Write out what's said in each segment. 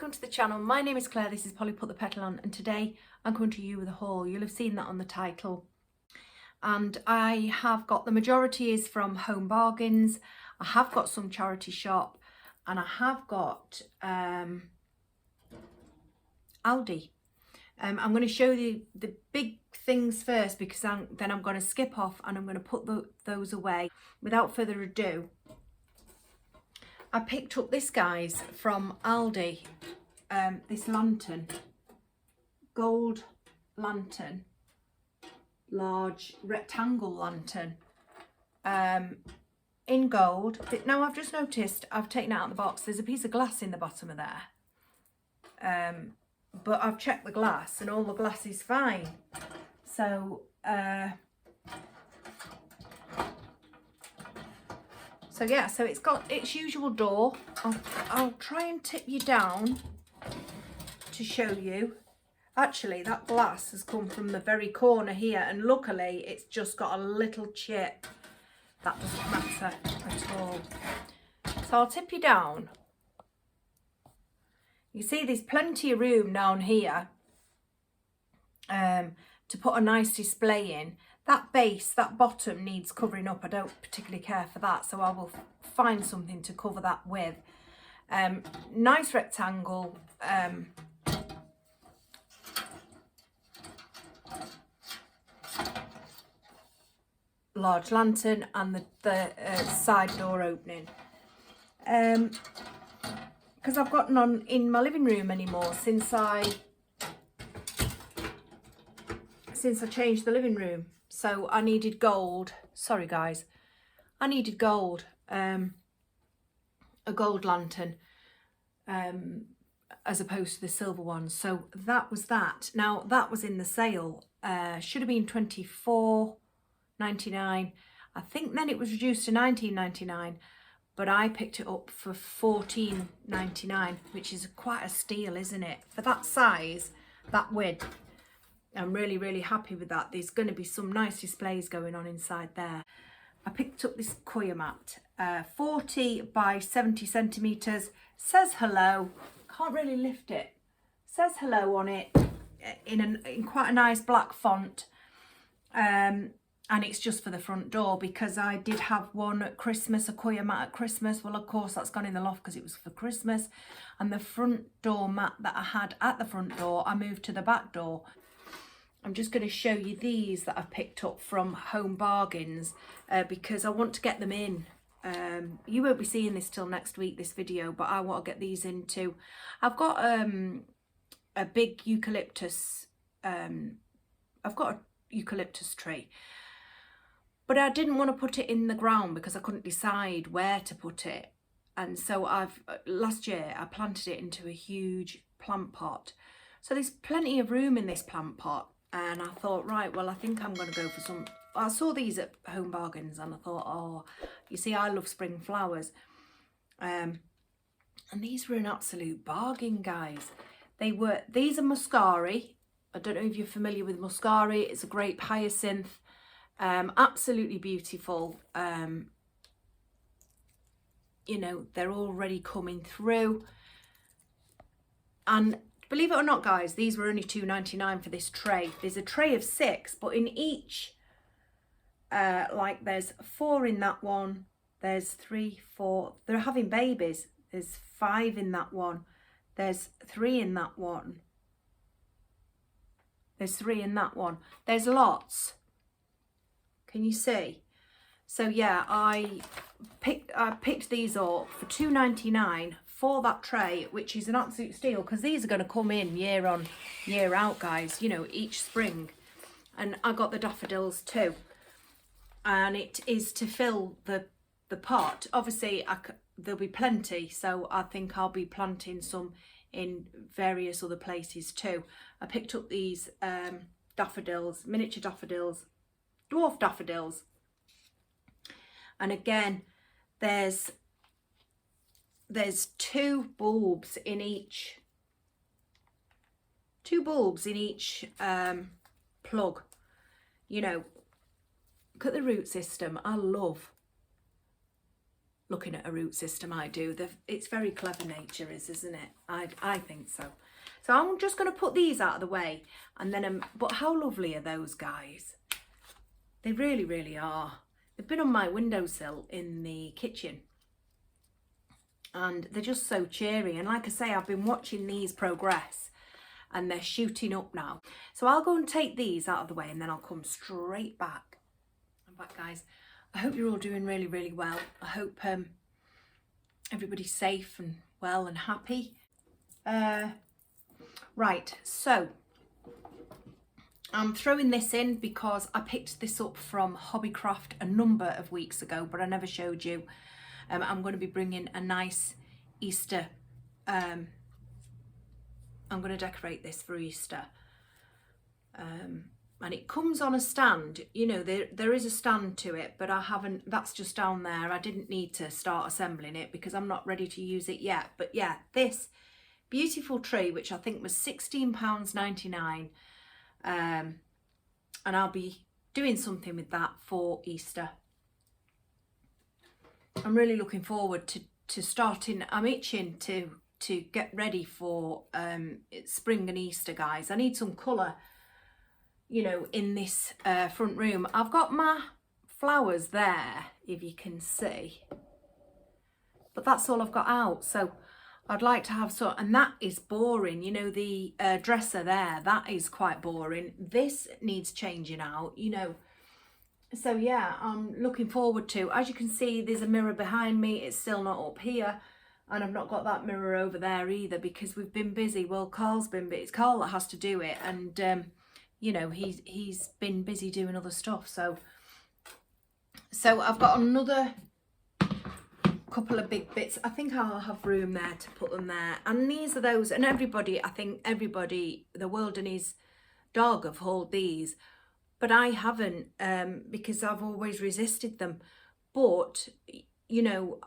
welcome to the channel. My name is Claire, this is Polly Put the Petal On, and today I'm coming to you with a haul. You'll have seen that on the title. And I have got, the majority is from Home Bargains. I have got some charity shop, and I have got Aldi. I'm going to show you the big things first because then I'm going to skip off and I'm going to put those away. Without further ado, I picked up this, guys, from Aldi, this lantern, gold lantern, large rectangle lantern, in gold. Now I've just noticed, I've taken it out of the box, there's a piece of glass in the bottom of there, but I've checked the glass and all the glass is fine. So yeah, so it's got its usual door. I'll try and tip you down to show you. Actually, that glass has come from the very corner here, and luckily it's just got a little chip. That doesn't matter at all. So I'll tip you down. You see there's plenty of room down here to put a nice display in. That base, that bottom needs covering up. I don't particularly care for that, so I will find something to cover that with. Nice rectangle, large lantern, and the side door opening. Because I've got none in my living room anymore since I changed the living room. So I needed gold. Sorry guys, I needed gold, a gold lantern, as opposed to the silver one. So that was that. Now that was in the sale. Should have been $24.99. I think then it was reduced to $19.99, but I picked it up for $14.99, which is quite a steal, isn't it? For that size, that width. I'm really happy with that. There's going to be some nice displays going on inside there. I picked up this Koya mat, 40 by 70 centimetres, says hello, can't really lift it, says hello on it in quite a nice black font, and it's just for the front door because I did have one at Christmas, a Koya mat at Christmas. Well, of course that's gone in the loft because it was for Christmas, and the front door mat that I had at the front door I moved to the back door. I'm just going to show you these that I've picked up from Home Bargains because I want to get them in. You won't be seeing this till next week, this video, but I want to get these in too. I've got a big eucalyptus, I've got a eucalyptus tree, but I didn't want to put it in the ground because I couldn't decide where to put it. And so last year I planted it into a huge plant pot. So there's plenty of room in this plant pot. And I thought, right, well, I think I'm going to go for some. I saw these at Home Bargains and I thought, oh, you see, I love spring flowers. And these were an absolute bargain, guys. These are muscari. I don't know if you're familiar with muscari. It's a grape hyacinth. Absolutely beautiful. You know, they're already coming through. And believe it or not, guys, these were only $2.99 for this tray. There's a tray of 6, but in each, like there's 4 in that one, there's 3, 4, they're having babies. There's 5 in that one, there's 3 in that one, there's 3 in that one. There's lots. Can you see? So yeah, I picked these up for $2.99 for that tray, which is an absolute steal because these are going to come in year on year out, guys, you know, each spring. And I got the daffodils too, and it is to fill the pot. Obviously there'll be plenty, so I think I'll be planting some in various other places too. I picked up these daffodils, miniature daffodils, dwarf daffodils, and again there's 2 bulbs in each, plug. You know, look at the root system. I love looking at a root system, I do. It's very clever, nature is, isn't it? I think so. So I'm just going to put these out of the way, and then, but how lovely are those guys? They really, really are. They've been on my windowsill in the kitchen, and they're just so cheery. And like I say, I've been watching these progress, and they're shooting up now. So I'll go and take these out of the way, and then I'll come straight back. I'm back, guys. I hope you're all doing really, really well. I hope everybody's safe and well and happy. Right, so I'm throwing this in because I picked this up from Hobbycraft a number of weeks ago, but I never showed you. I'm going to be bringing a nice Easter, I'm going to decorate this for Easter. And it comes on a stand, you know, there is a stand to it, but I haven't, that's just down there. I didn't need to start assembling it because I'm not ready to use it yet. But yeah, this beautiful tree, which I think was £16.99, and I'll be doing something with that for Easter. I'm really looking forward to starting. I'm itching to get ready for spring and Easter, guys. I need some colour, you know, in this front room. I've got my flowers there, if you can see, but that's all I've got out. So I'd like to have some, and that is boring, you know, the dresser there, that is quite boring. This needs changing out, you know. So yeah, I'm looking forward to, as you can see, there's a mirror behind me. It's still not up here, and I've not got that mirror over there either because we've been busy. Well, Carl's been busy. It's Carl that has to do it, and you know, he's been busy doing other stuff. So I've got another couple of big bits. I think I'll have room there to put them there. And these are those, and everybody, I think everybody, the world and his dog have hauled these, but I haven't, because I've always resisted them. But, you know,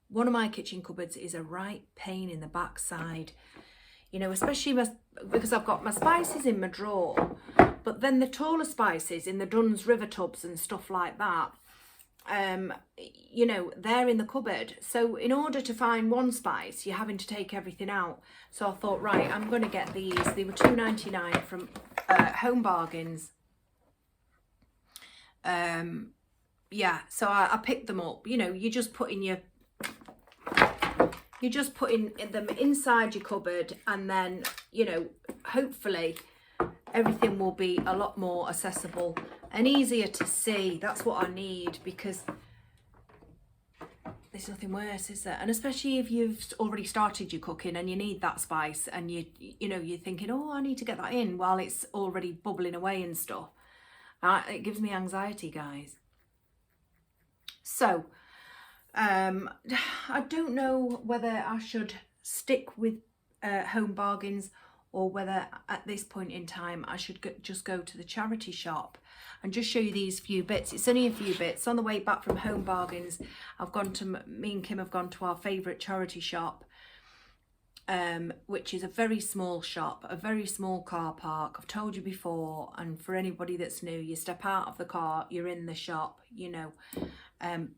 one of my kitchen cupboards is a right pain in the backside, you know, especially because I've got my spices in my drawer, but then the taller spices in the Dunn's River tubs and stuff like that, you know, they're in the cupboard. So in order to find one spice, you're having to take everything out. So I thought, right, I'm going to get these. They were £2.99 from Home Bargains. Yeah, so I picked them up. You know, you're just putting them inside your cupboard, and then, you know, hopefully everything will be a lot more accessible and easier to see. That's what I need, because there's nothing worse, is there? And especially if you've already started your cooking and you need that spice, and you know, you're thinking, oh, I need to get that in while it's already bubbling away and stuff. It gives me anxiety, guys. So I don't know whether I should stick with Home Bargains, or whether at this point in time I should just go to the charity shop and just show you these few bits. It's only a few bits. On the way back from Home Bargains, I've gone to, me and Kim have gone to our favourite charity shop, which is a very small shop, a very small car park. I've told you before, and for anybody that's new, you step out of the car, you're in the shop, you know.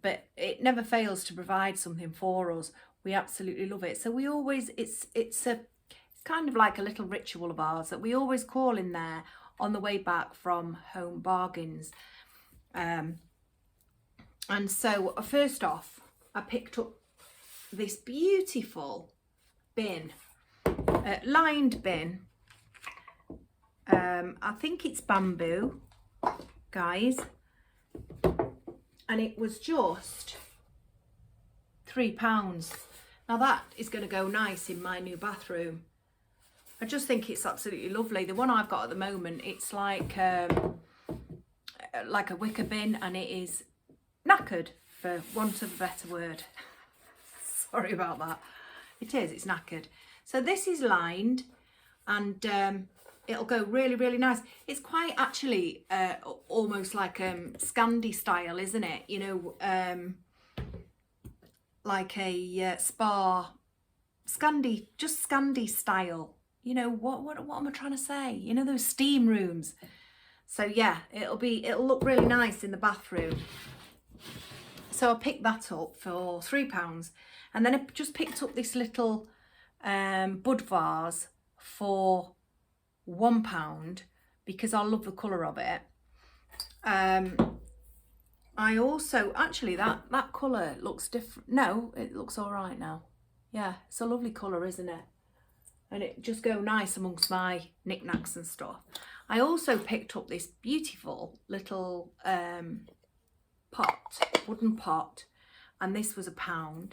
But it never fails to provide something for us. We absolutely love it. So we always, it's kind of like a little ritual of ours that we always call in there on the way back from Home Bargains. And so first off, I picked up this beautiful bin, lined bin. I think it's bamboo, guys. And it was just £3. Now that is going to go nice in my new bathroom. I just think it's absolutely lovely. The one I've got at the moment, it's like a wicker bin, and it is knackered, for want of a better word. Sorry about that. It is, it's knackered. So this is lined, and it'll go really, really nice. It's quite actually almost like Scandi style, isn't it? You know, like a spa, Scandi, just Scandi style. You know, what am I trying to say? You know, those steam rooms. So yeah, it'll look really nice in the bathroom. So I picked that up for £3, and then I just picked up this little bud vase for £1 because I love the colour of it. I also, actually that colour looks different. No, it looks all right now. Yeah, it's a lovely colour, isn't it? And it just go nice amongst my knickknacks and stuff. I also picked up this beautiful little pot, wooden pot, and this was £1.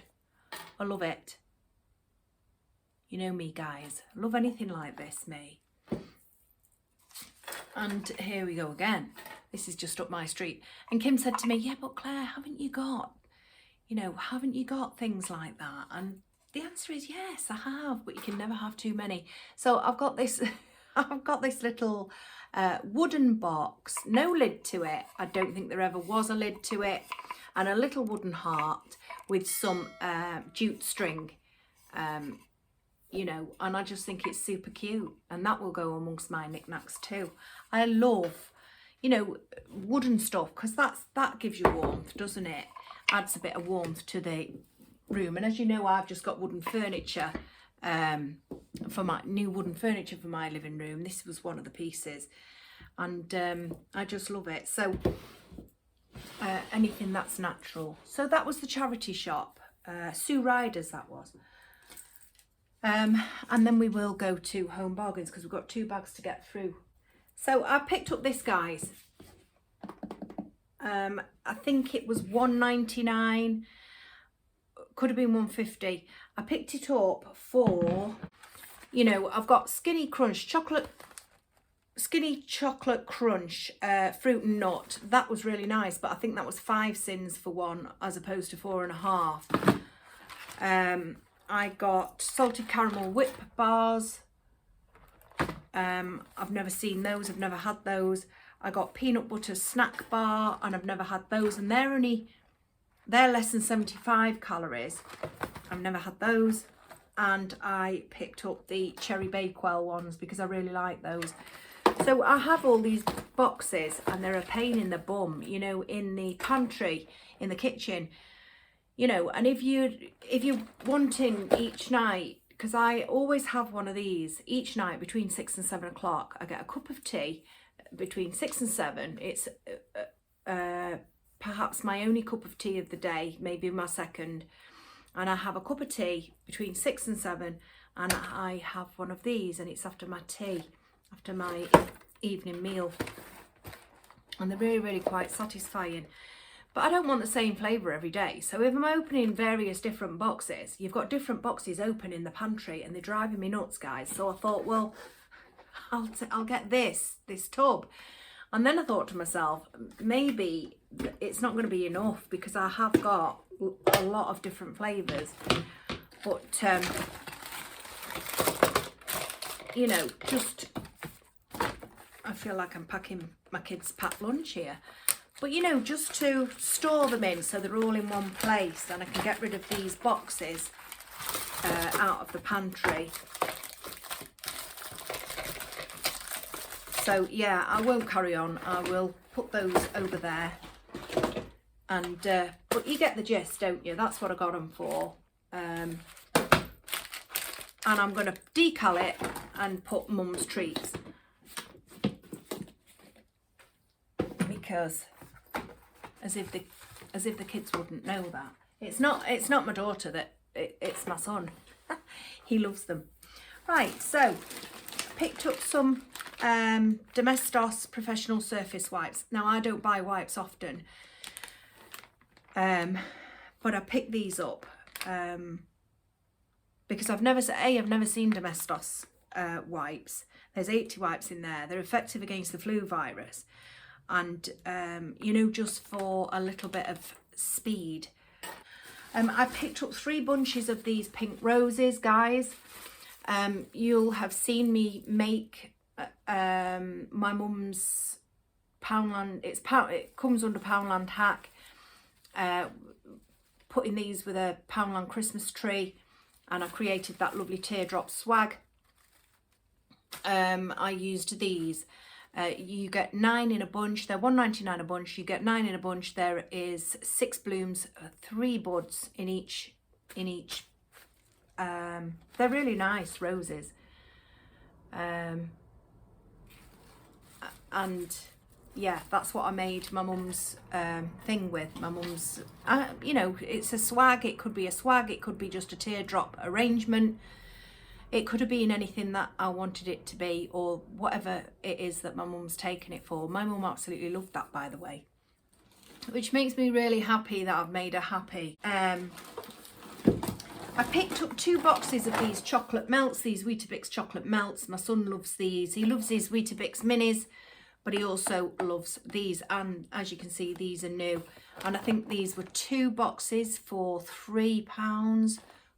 I love it. You know me, guys, I love anything like this, me. And here we go again. This is just up my street. And Kim said to me, yeah, but Claire, haven't you got things like that? And the answer is yes, I have, but you can never have too many. So I've got this, I've got this little wooden box, no lid to it. I don't think there ever was a lid to it. And a little wooden heart with some jute string, you know, and I just think it's super cute. And that will go amongst my knickknacks too. I love, you know, wooden stuff, because that gives you warmth, doesn't it? Adds a bit of warmth to the room. And as you know, I've just got wooden furniture for my new wooden furniture for my living room. This was one of the pieces, and I just love it. So anything that's natural. So that was the charity shop, Sue Ryder's that was. And then we will go to Home Bargains because we've got 2 bags to get through. So I picked up this, guys. I think it was £1.99, could have been £1.50. I picked it up for, you know, I've got Skinny chocolate crunch, fruit and nut. That was really nice, but I think that was 5 cents for one as opposed to 4.5. I got salted caramel whip bars. I've never seen those, I've never had those. I got peanut butter snack bar, and I've never had those, and they're less than 75 calories. I've never had those. And I picked up the cherry bakewell ones because I really like those. So I have all these boxes, and they're a pain in the bum, you know, in the pantry, in the kitchen, you know. And if you're wanting each night, because I always have one of these each night between 6 and 7 o'clock. I get a cup of tea between 6 and 7. It's perhaps my only cup of tea of the day, maybe my second. And I have a cup of tea between 6 and 7, and I have one of these, and it's after my tea, after my evening meal. And they're really, really quite satisfying. But I don't want the same flavour every day. So if I'm opening various different boxes, you've got different boxes open in the pantry, and they're driving me nuts, guys. So I thought, well, I'll get this tub. And then I thought to myself, maybe it's not going to be enough, because I have got a lot of different flavours. But, you know, just, I feel like I'm packing my kids' packed lunch here. But, you know, just to store them in so they're all in one place, and I can get rid of these boxes out of the pantry. So, yeah, I won't carry on. I will put those over there. And, but you get the gist, don't you? That's what I got them for. And I'm going to decal it and put Mum's treats. Because as if the kids wouldn't know that. It's not my daughter, that it's my son. He loves them. Right, so I picked up some Domestos professional surface wipes. Now, I don't buy wipes often, but I picked these up because I've never seen Domestos wipes. There's 80 wipes in there. They're effective against the flu virus. And, you know, just for a little bit of speed. I picked up 3 bunches of these pink roses, guys. You'll have seen me make my mum's Poundland. It comes under Poundland hack. Putting these with a Poundland Christmas tree, and I created that lovely teardrop swag. I used these. You get 9 in a bunch. They're £1.99 a bunch. You get 9 in a bunch. There is 6 blooms, 3 buds in each. They're really nice roses. And yeah, that's what I made my mum's thing with. My mum's, you know, it's a swag. It could be a swag. It could be just a teardrop arrangement. It could have been anything that I wanted it to be, or whatever it is that my mum's taken it for. My mum absolutely loved that, by the way, which makes me really happy that I've made her happy. I picked up 2 boxes of these chocolate melts, these Weetabix chocolate melts. My son loves these. He loves his Weetabix minis, but he also loves these. And as you can see, these are new. And I think these were 2 boxes for £3.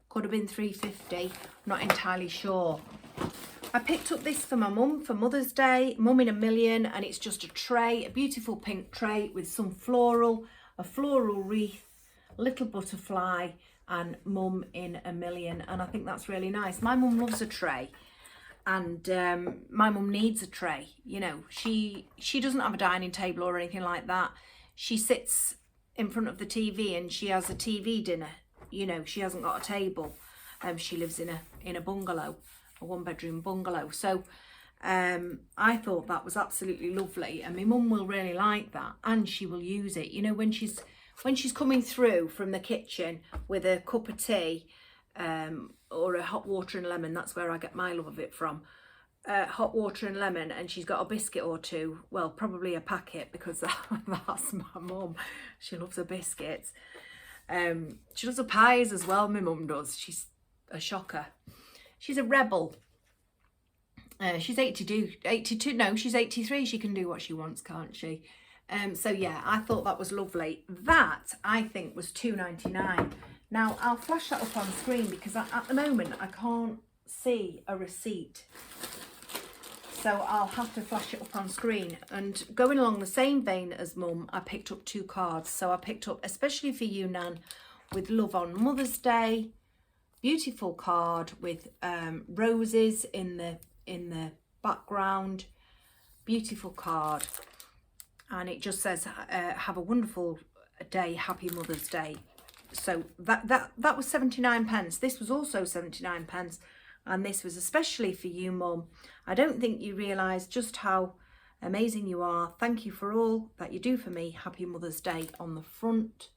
Could have been £3.50, not entirely sure. I picked up this for my mum for Mother's Day, Mum in a Million, and it's just a tray, a beautiful pink tray with some floral, a floral wreath, little butterfly, and Mum in a Million. And I think that's really nice. My mum loves a tray, and my mum needs a tray. You know, she doesn't have a dining table or anything like that. She sits in front of the TV and she has a TV dinner. You know, she hasn't got a table. She lives in a bungalow, a 1-bedroom bungalow. So I thought that was absolutely lovely, and my mum will really like that, and she will use it. You know, when she's coming through from the kitchen with a cup of tea or a hot water and lemon. That's where I get my love of it from. Hot water and lemon, and she's got a biscuit or 2. Well, probably a packet, because that's my mum. She loves her biscuits. She does her pies as well, my mum does. She's a shocker. She's a rebel. She's 82, no, she's 83. She can do what she wants, can't she? So yeah, I thought that was lovely. That, I think, was £2.99. Now, I'll flash that up on screen because at the moment I can't see a receipt. So I'll have to flash it up on screen. And going along the same vein as Mum, I picked up 2 cards. So I picked up, especially for you, Nan, with love on Mother's Day. Beautiful card with roses in the background. Beautiful card. And it just says, have a wonderful day, happy Mother's Day. So that was 79p. This was also 79p. And this was especially for you, Mum. I don't think you realise just how amazing you are. Thank you for all that you do for me. Happy Mother's Day on the front,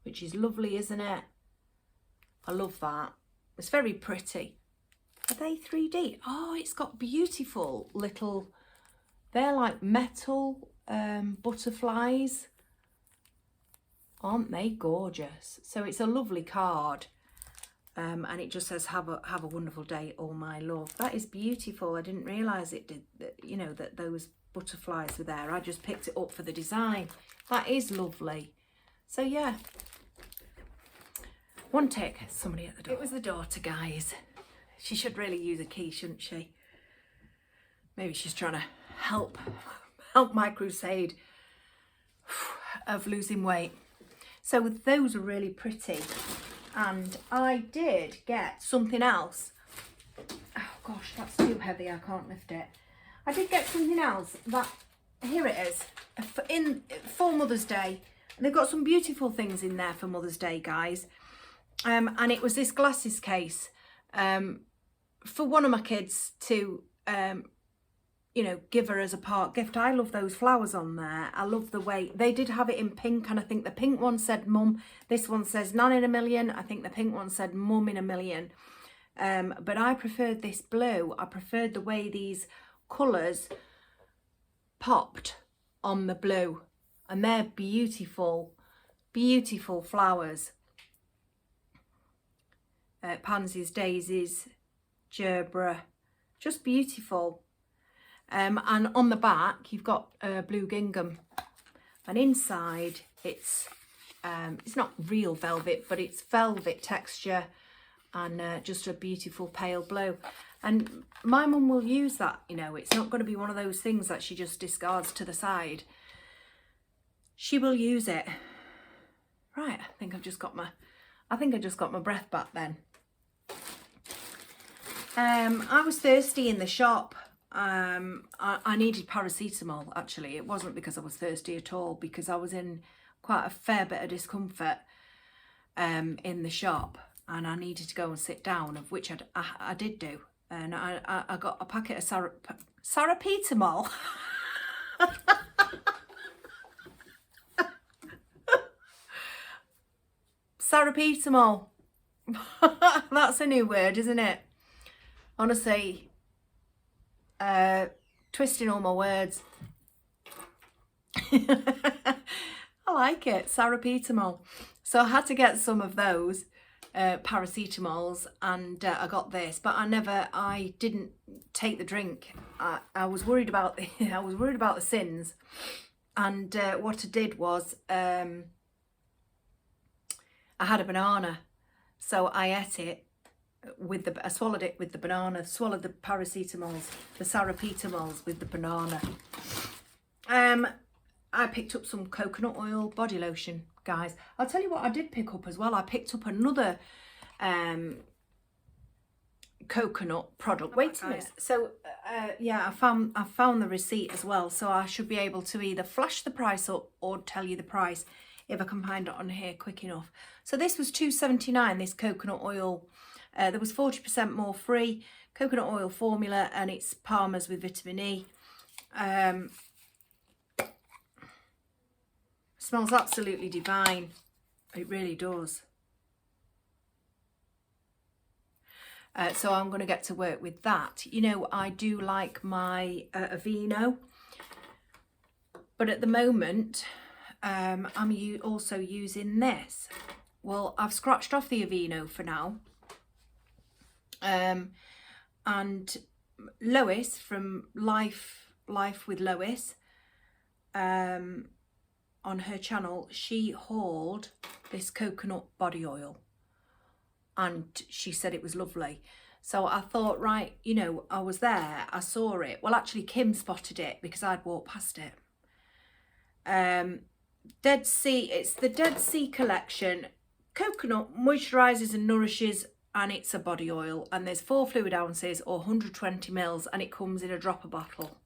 which is lovely, isn't it? I love that. It's very pretty. Are they 3D? Oh, it's got beautiful little, they're like metal butterflies. Aren't they gorgeous? So it's a lovely card. And it just says, have a wonderful day, all my love. That is beautiful. I didn't realise it did, you know, that those butterflies were there. I just picked it up for the design. That is lovely. So yeah. One tick, somebody at the door. It was the daughter, guys. She should really use a key, shouldn't she? Maybe she's trying to help my crusade of losing weight. So those are really pretty. And I did get something else. Oh gosh, that's too heavy, I can't lift it. I did get something else that, here it is, for Mother's Day. And they've got some beautiful things in there for Mother's Day, guys. And it was this glasses case for one of my kids to, you know, give her as a part gift. I love those flowers on there. I love the way they did have it in pink, and I think the pink one said Mum. This one says Nan in a Million. I think the pink one said Mum in a Million. But I preferred this blue. I preferred the way these colours popped on the blue, and they're beautiful, beautiful flowers. Pansies, daisies, gerbera, just beautiful. And on the back you've got blue gingham, and inside it's not real velvet, but it's velvet texture, and just a beautiful pale blue. And my mum will use that, you know. It's not going to be one of those things that she just discards to the side. She will use it. Right, I think I just got my breath back then. I was thirsty in the shop I needed paracetamol, actually. It wasn't because I was thirsty at all, because I was in quite a fair bit of discomfort in the shop, and I needed to go and sit down, of which I did do. And I got a packet of paracetamol. Paracetamol. That's a new word, isn't it? Honestly, twisting all my words. I like it, paracetamol. So I had to get some of those paracetamols, and I got this, but I didn't take the drink. I was worried about the sins, and what I did was I had a banana, so I ate it I swallowed it with the banana, swallowed the paracetamols, the sarapetamols with the banana. I picked up some coconut oil body lotion, guys. I'll tell you what I did pick up as well. I picked up another coconut product. Wait a minute. So yeah, I found the receipt as well, so I should be able to either flash the price up or tell you the price if I can find it on here quick enough. So this was £2.79, this coconut oil. There was 40% more free, coconut oil formula, and it's Palmer's with vitamin E. Smells absolutely divine. It really does. So I'm going to get to work with that. You know, I do like my Aveeno, but at the moment I'm also using this. Well, I've scratched off the Aveeno for now. And Lois from Life with Lois, on her channel, she hauled this coconut body oil, and she said it was lovely. So I thought, right, you know, I was there, I saw it. Well, actually Kim spotted it because I'd walked past it. Dead Sea, it's the Dead Sea collection. Coconut moisturises and nourishes, and it's a body oil, and there's 4 fluid ounces or 120 mils, and it comes in a dropper bottle,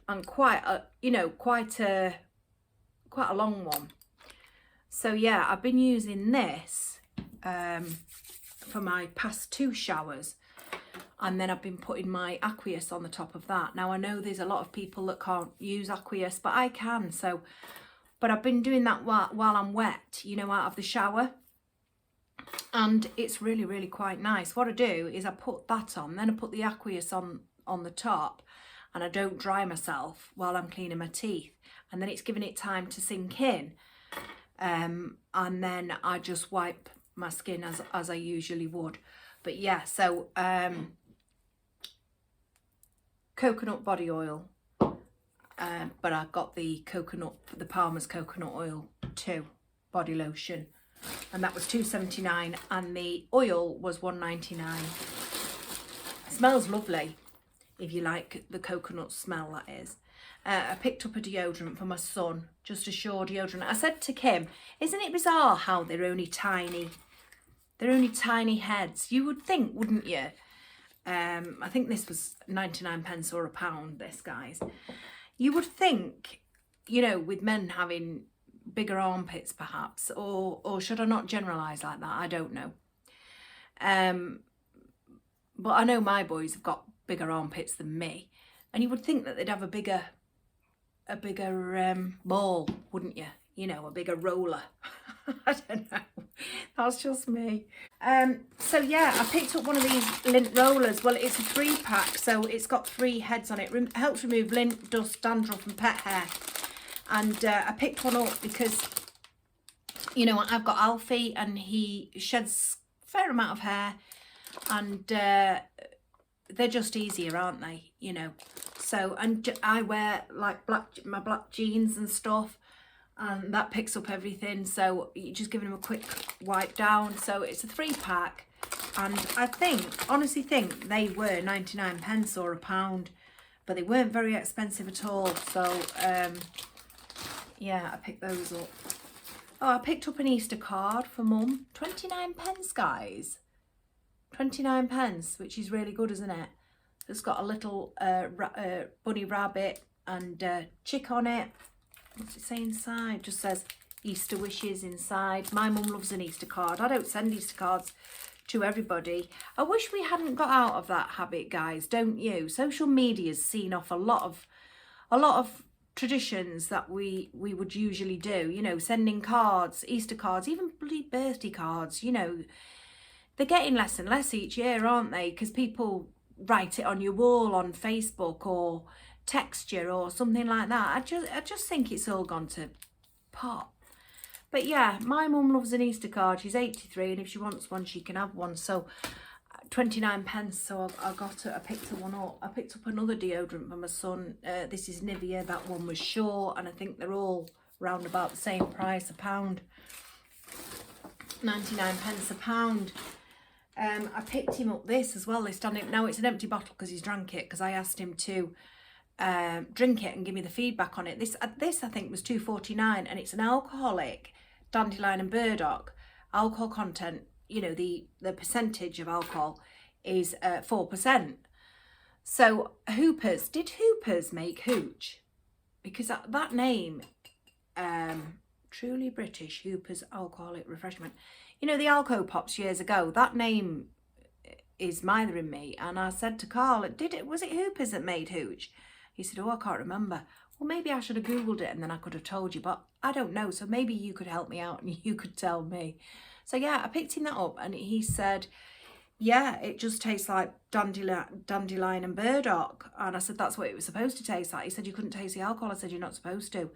and quite a long one. So yeah, I've been using this for my past 2 showers, and then I've been putting my Aqueous on the top of that. Now I know there's a lot of people that can't use Aqueous, but I can. So, but I've been doing that while I'm wet, you know, out of the shower, and it's really, really quite nice. What I do is I put that on, then I put the Aqueous on the top, and I don't dry myself while I'm cleaning my teeth, and then it's giving it time to sink in, and then I just wipe my skin as I usually would. But yeah, so coconut body oil, but I got the Palmer's coconut oil too, body lotion, and that was £2.79, and the oil was £1.99. It smells lovely if you like the coconut smell, that is. I picked up a deodorant for my son, just a Shore deodorant. I said to Kim, isn't it bizarre how they're only tiny heads? You would think, wouldn't you? I think this was 99p or £1, this, guys. You would think, you know, with men having bigger armpits perhaps, or should I not generalise like that? I don't know. But I know my boys have got bigger armpits than me, and you would think that they'd have a bigger ball, wouldn't you? You know, a bigger roller. I don't know. That's just me. So yeah, I picked up one of these lint rollers. Well, it's a 3-pack, so it's got 3 heads on it. Helps remove lint, dust, dandruff and pet hair. And I picked one up because, you know, I've got Alfie and he sheds a fair amount of hair, and they're just easier, aren't they? You know. So, and I wear like my black jeans and stuff, and that picks up everything. So you're just giving them a quick wipe down. So it's a 3-pack, and I honestly think they were 99p or £1, but they weren't very expensive at all. So yeah, I picked those up. Oh, I picked up an Easter card for Mum. 29p, guys. 29p, which is really good, isn't it? that's got a little bunny rabbit and chick on it. What's it say inside? Just says Easter wishes inside. My mum loves an Easter card. I don't send Easter cards to everybody. I wish we hadn't got out of that habit, guys, don't you? Social media's seen off a lot of traditions that we would usually do, you know, sending cards, Easter cards, even bloody birthday cards, you know. They're getting less and less each year, aren't they? Because people write it on your wall on Facebook or text you or something like that. I just think it's all gone to pot. But yeah, my mum loves an Easter card. She's 83, and if she wants one, she can have one. So 29 pence. So I got it. I picked one up. I picked up another deodorant for my son. This is Nivea. That one was short, and I think they're all round about the same price, £1. 99 pence a pound. I picked him up this as well. Now it's an empty bottle because he's drank it, because I asked him to drink it and give me the feedback on it. This I think was £2.49, and it's an alcoholic dandelion and burdock. Alcohol content, you know, the percentage of alcohol is 4%. So Hoopers, did Hoopers make hooch? Because that name, truly British, Hoopers alcoholic refreshment. You know, the Alco Pops years ago, that name is mothering me. And I said to Carl, was it Hoopers that made hooch? He said, oh, I can't remember. Well, maybe I should have Googled it and then I could have told you, but I don't know. So maybe you could help me out and you could tell me. So yeah, I picked him that up, and he said, yeah, it just tastes like dandelion and burdock. And I said, that's what it was supposed to taste like. He said, you couldn't taste the alcohol. I said, you're not supposed to.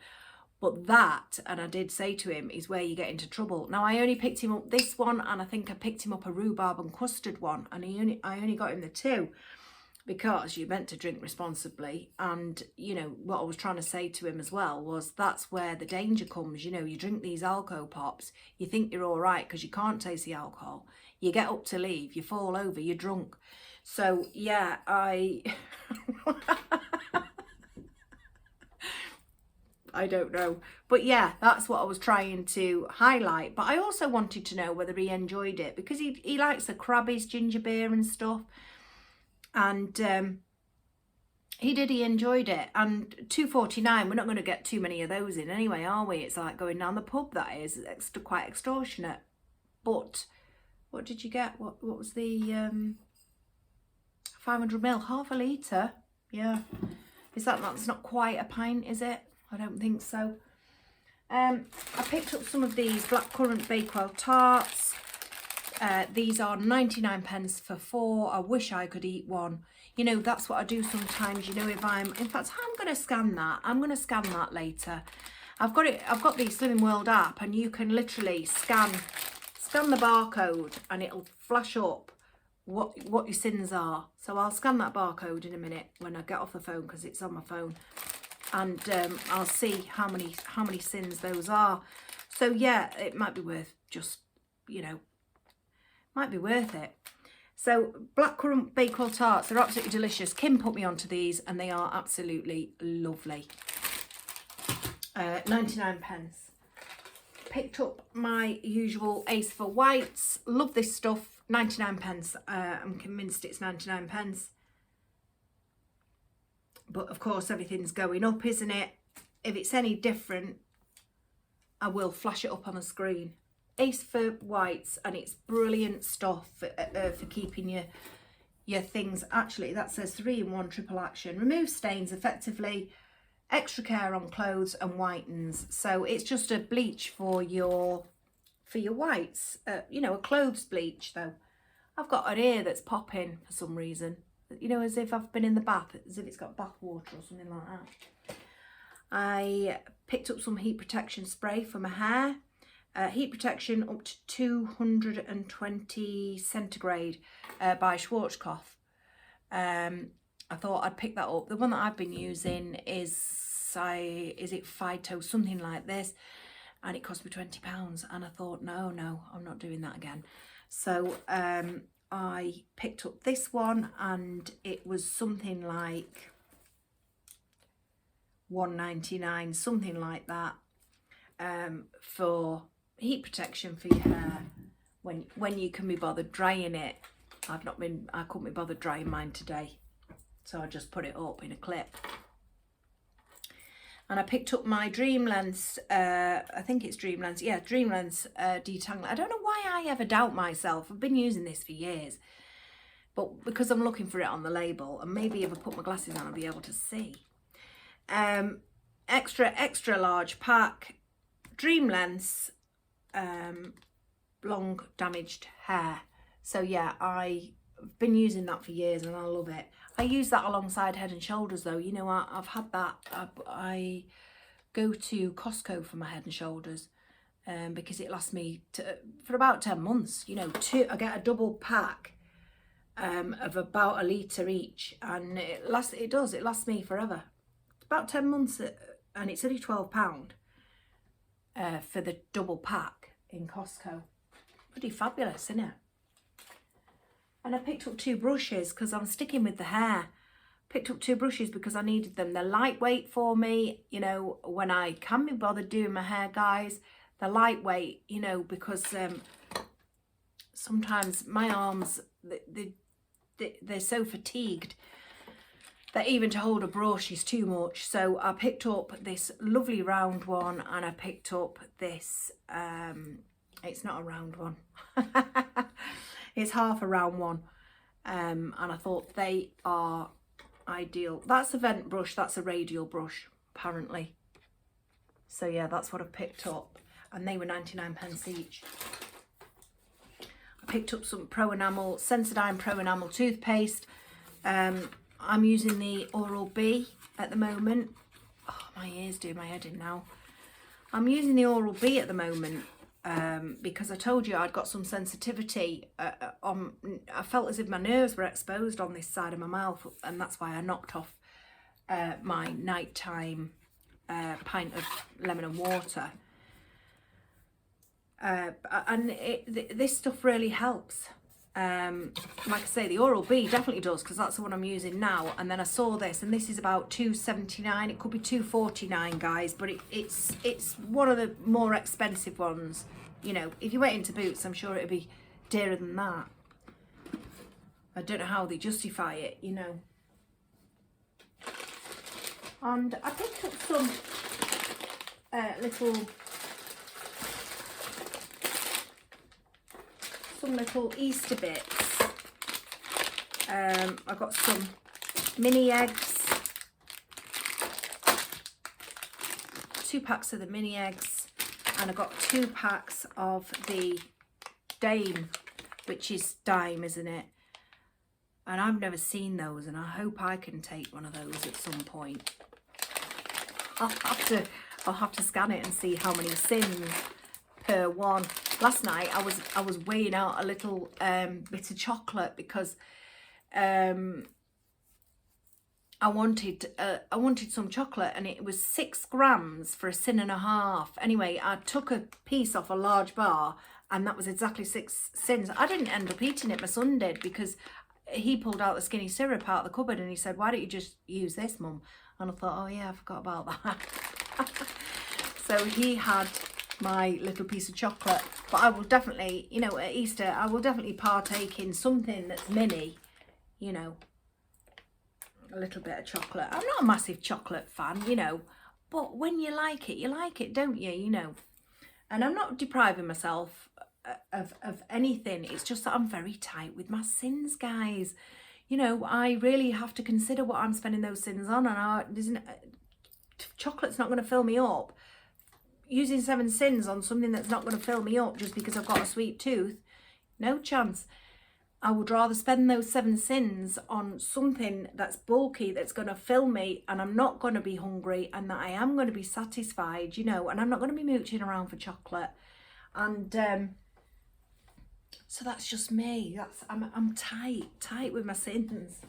But that, and I did say to him, is where you get into trouble. Now, I only picked him up this one, and I think I picked him up a rhubarb and custard one, and I only got him the two, because you're meant to drink responsibly. And, you know, what I was trying to say to him as well was that's where the danger comes. You know, you drink these Alco Pops, you think you're all right because you can't taste the alcohol. You get up to leave, you fall over, you're drunk. So, yeah, I don't know. But yeah, that's what I was trying to highlight. But I also wanted to know whether he enjoyed it, because he likes the Krabby's ginger beer and stuff. And he enjoyed it. And £2.49, we're not going to get too many of those in anyway, are we? It's like going down the pub, that is. It's quite extortionate. But what did you get? What was the 500ml? Half a litre? Yeah. That's not quite a pint, is it? I don't think so. I picked up some of these blackcurrant Bakewell tarts. These are 99 pence for 4. I wish I could eat one. You know, that's what I do sometimes. You know, in fact, I'm going to scan that. I'm going to scan that later. I've got the Slimming World app, and you can literally scan the barcode, and it'll flash up what your sins are. So I'll scan that barcode in a minute when I get off the phone, because it's on my phone. And I'll see how many sins those are. So yeah, it might be worth just, you know, might be worth it. So blackcurrant Bakewell tarts, they're absolutely delicious. Kim put me onto these, and they are absolutely lovely. 99 pence. Picked up my usual Ace for Whites. Love this stuff. 99 pence. I'm convinced it's 99 pence. But of course, everything's going up, isn't it? If it's any different, I will flash it up on the screen. Ace for Whites, and it's brilliant stuff for keeping your things. Actually, that says 3-in-1 triple action. Removes stains effectively, extra care on clothes, and whitens. So it's just a bleach for your whites. You know, a clothes bleach though. I've got an ear that's popping for some reason. You know, as if I've been in the bath, as if it's got bath water or something like that. I picked up some heat protection spray for my hair. Heat protection up to 220 centigrade by Schwarzkopf. I thought I'd pick that up. The one that I've been using is it Phyto, something like this, and it cost me £20. And I thought, no, I'm not doing that again. So I picked up this one, and it was something like £1.99, something like that, for heat protection for your hair when you can be bothered drying it. I couldn't be bothered drying mine today. So I just put it up in a clip. And I picked up my Dream Lens, I think it's Dream Lens, yeah, Dream Lens detangler. I don't know why I ever doubt myself. I've been using this for years. But because I'm looking for it on the label, and maybe if I put my glasses on I'll be able to see. Extra large pack, Dream Lens, long damaged hair. So yeah, I've been using that for years and I love it. I use that alongside Head and Shoulders though. You know, I've had that. I go to Costco for my Head and Shoulders because it lasts me for about 10 months. You know, I get a double pack of about a litre each, and it lasts me forever. About 10 months, and it's only £12 for the double pack in Costco. Pretty fabulous, isn't it? And I picked up 2 brushes because I'm sticking with the hair. Picked up 2 brushes because I needed them. They're lightweight for me, you know, when I can't be bothered doing my hair, guys. They're lightweight, you know, because sometimes my arms, they're so fatigued that even to hold a brush is too much. So I picked up this lovely round one, and I picked up this, it's not a round one. It's half a round one, and I thought they are ideal. That's a vent brush, that's a radial brush apparently. So yeah, that's what I picked up, and they were 99p each. I picked up some Sensodyne Pro Enamel toothpaste. I'm using the Oral-B at the moment. Oh, my ears do my head in now. I'm using the Oral-B at the moment because I told you I'd got some sensitivity I felt as if my nerves were exposed on this side of my mouth, and that's why I knocked off my nighttime pint of lemon and water. And this stuff really helps. Like I say, the Oral-B definitely does, because that's the one I'm using now. And then I saw this, and this is about £2.79. It could be £2.49, guys, but it's one of the more expensive ones. You know, if you went into Boots, I'm sure it'd be dearer than that. I don't know how they justify it, you know. And I picked up some little Easter bits. I got some mini eggs, 2 packs of the mini eggs, and I got 2 packs of the Dame, which is dime, isn't it? And I've never seen those, and I hope I can take one of those at some point. I'll have to scan it and see how many sins per one. Last night I was weighing out a little bit of chocolate because I wanted some chocolate, and it was 6 grams for a sin and a half. Anyway, I took a piece off a large bar, and that was exactly 6 sins. I didn't end up eating it, my son did, because he pulled out the skinny syrup out of the cupboard and he said, "Why don't you just use this, Mum?" And I thought, oh yeah, I forgot about that. So he had my little piece of chocolate. But I will definitely, you know, at Easter, I will definitely partake in something that's mini, you know, a little bit of chocolate. I'm not a massive chocolate fan, you know, but when you like it, don't you, you know. And I'm not depriving myself of anything. It's just that I'm very tight with my sins, guys. You know, I really have to consider what I'm spending those sins on, and chocolate's not going to fill me up. Using 7 sins on something that's not going to fill me up just because I've got a sweet tooth, no chance. I would rather spend those 7 sins on something that's bulky, that's going to fill me, and I'm not going to be hungry, and that I am going to be satisfied, you know, and I'm not going to be mooching around for chocolate. And so that's just me. I'm tight with my sins.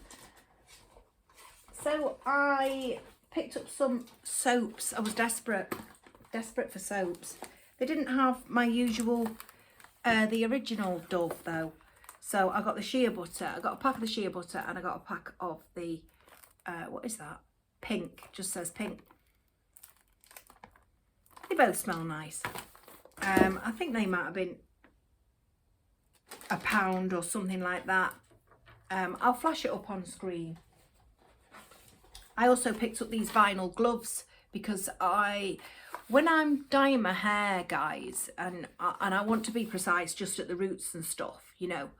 So I picked up some soaps. I was desperate for soaps. They didn't have my usual, the original Dove though. So I got the shea butter. I got a pack of the shea butter, and I got a pack of the, what is that? Pink, just says pink. They both smell nice. I think they might have been £1 or something like that. I'll flash it up on screen. I also picked up these vinyl gloves because when I'm dyeing my hair, guys, and I want to be precise just at the roots and stuff, you know,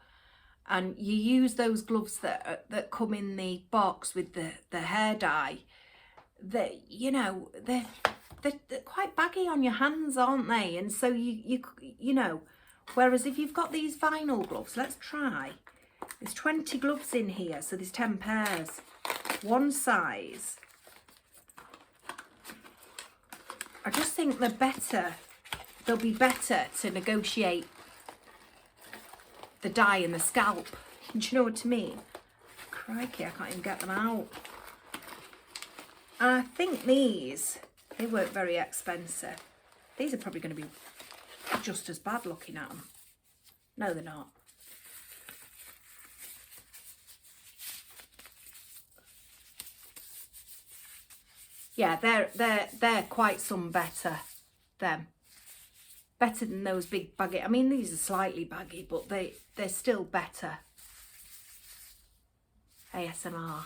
and you use those gloves that come in the box with the hair dye, that, you know, they're quite baggy on your hands, aren't they? And so you know, whereas if you've got these vinyl gloves, let's try. There's 20 gloves in here, so there's 10 pairs, one size. I just think they'll be better to negotiate the dye and the scalp. Do you know what I mean? Crikey, I can't even get them out. And I think they weren't very expensive. These are probably going to be just as bad looking at them. No, they're not. Yeah, they're quite some better, them. Better than those big baggy. I mean, these are slightly baggy, but they're still better. ASMR.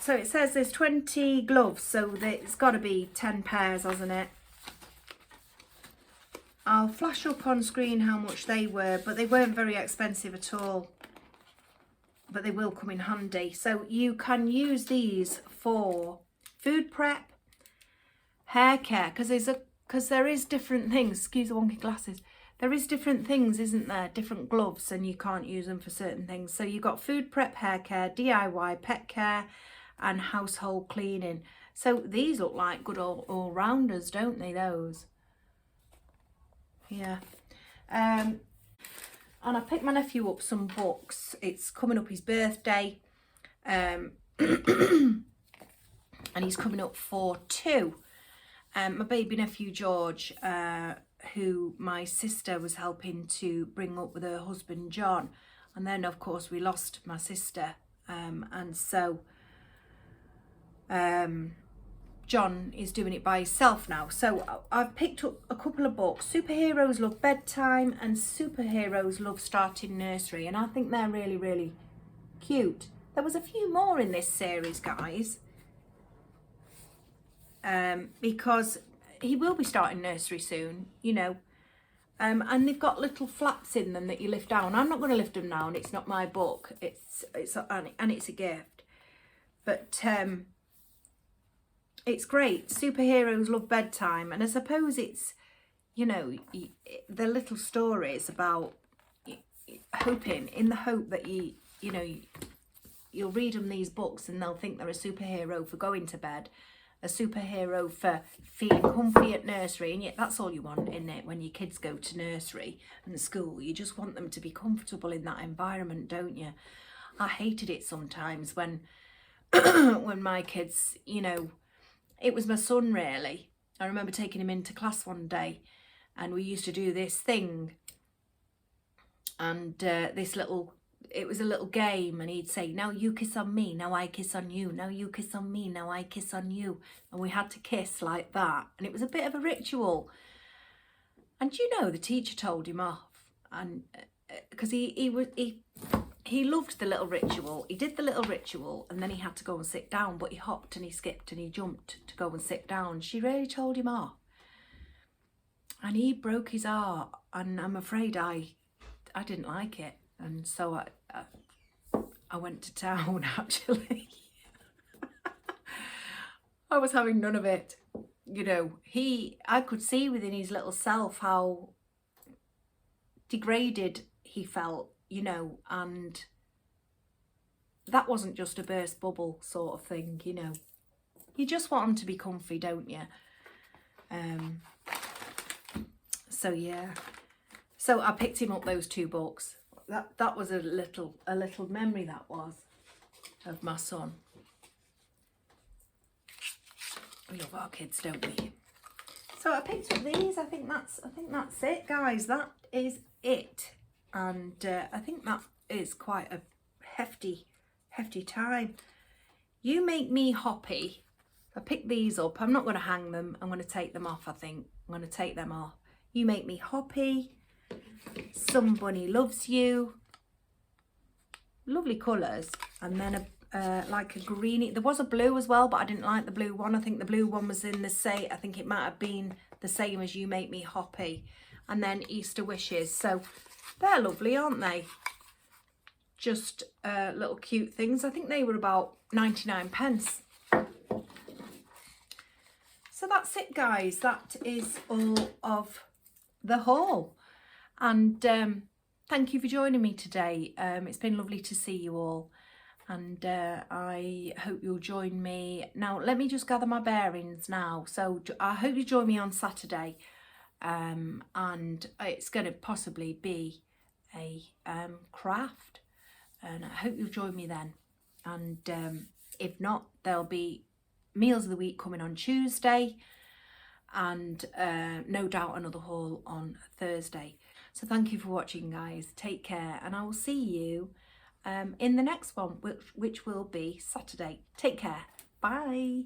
So it says there's 20 gloves, so it's got to be 10 pairs, hasn't it? I'll flash up on screen how much they were, but they weren't very expensive at all. But they will come in handy. So you can use these for food prep, hair care, because there is different things. Excuse the wonky glasses. There is different things, isn't there? Different gloves, and you can't use them for certain things. So you've got food prep, hair care, DIY, pet care, and household cleaning. So these look like good all-rounders, don't they, those? Yeah. And I picked my nephew up some books. It's coming up his birthday. And he's coming up 42. My baby nephew George, who my sister was helping to bring up with her husband John. And then, of course, we lost my sister. And so John is doing it by himself now. So I've picked up a couple of books. Superheroes Love Bedtime and Superheroes Love Starting Nursery. And I think they're really, really cute. There was a few more in this series, guys. Because he will be starting nursery soon, you know. And they've got little flaps in them that you lift down. I'm not going to lift them down. It's not my book. It's a gift. But it's great. Superheroes Love Bedtime. And I suppose it's, you know, the little stories about hoping, in the hope that you know, you'll read them these books and they'll think they're a superhero for going to bed, a superhero for feeling comfy at nursery. And yet that's all you want, isn't it? When your kids go to nursery and school, you just want them to be comfortable in that environment, don't you? I hated it sometimes when when my kids, you know, it was my son really. I remember taking him into class one day and we used to do this thing, and it was a little game, and he'd say, now you kiss on me, now I kiss on you, now you kiss on me, now I kiss on you. And we had to kiss like that, and it was a bit of a ritual. And you know, the teacher told him off, and because he loved the little ritual. He did the little ritual and then he had to go and sit down, but he hopped and he skipped and he jumped to go and sit down. She really told him off, and he broke his heart, and I'm afraid I didn't like it. And so I went to town, actually. I was having none of it. You know, I could see within his little self how degraded he felt, you know, and that wasn't just a burst bubble sort of thing, you know. You just want them to be comfy, don't you? So yeah. So I picked him up those two books. That was a little memory, that was, of my son. We love our kids, don't we? So I picked up these. I think that's it, guys. That is it. And I think that is quite a hefty time. You Make Me Hoppy. I picked these up. I'm not going to hang them. I'm going to take them off, I think. I'm going to take them off. You Make Me Hoppy. Somebody Loves You. lovely colours, and then like a greeny. There was a blue as well, but I didn't like the blue one. I think the blue one was in the same, I think it might have been the same as You Make Me Hoppy, and then Easter Wishes. So they're lovely, aren't they? Just little cute things. I think they were about 99p. So that's it, guys. That is all of the haul, and thank you for joining me today. It's been lovely to see you all, and I hope you'll join me. Now let me just gather my bearings now. So I hope you join me on Saturday, and it's going to possibly be a craft, and I hope you'll join me then. And if not, there'll be meals of the week coming on Tuesday, and no doubt another haul on Thursday. So thank you for watching, guys. Take care, and I will see you in the next one, which will be Saturday. Take care. Bye.